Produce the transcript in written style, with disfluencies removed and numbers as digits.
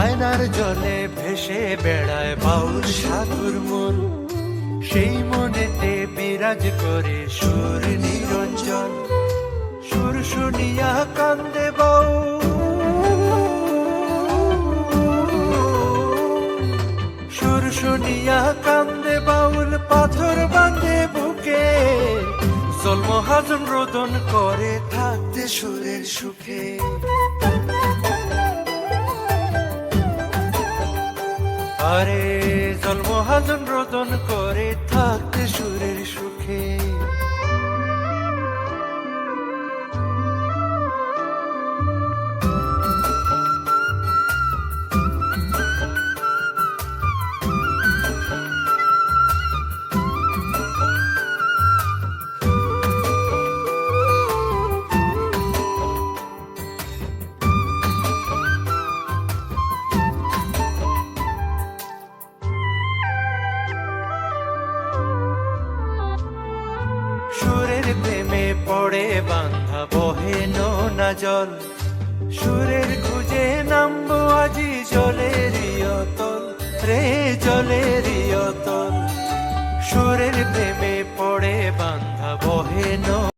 আয়নার জলে ভেসে বেড়ায় বাউল সাধুর মন, সেই মনেতে বিরাজ করে সুর নিরঞ্জন। সুর শুনিয়া কান্দে বাউল, সুর শুনিয়া কান্দে বাউল, পাথর বাঁধে বুকে। জল মহাজন রোদন করে থাকতে সুরের সুখে। আরে জল মহাজন রোদন করে থাকতে সুরের সুখে। সুরের প্রেমে পড়ে বাঁধা বহে নোনা জল, সুরের খুঁজে নামবো আজি জলের অতল রে, জলের অতল। সুরের প্রেমে পড়ে বাঁধা বহে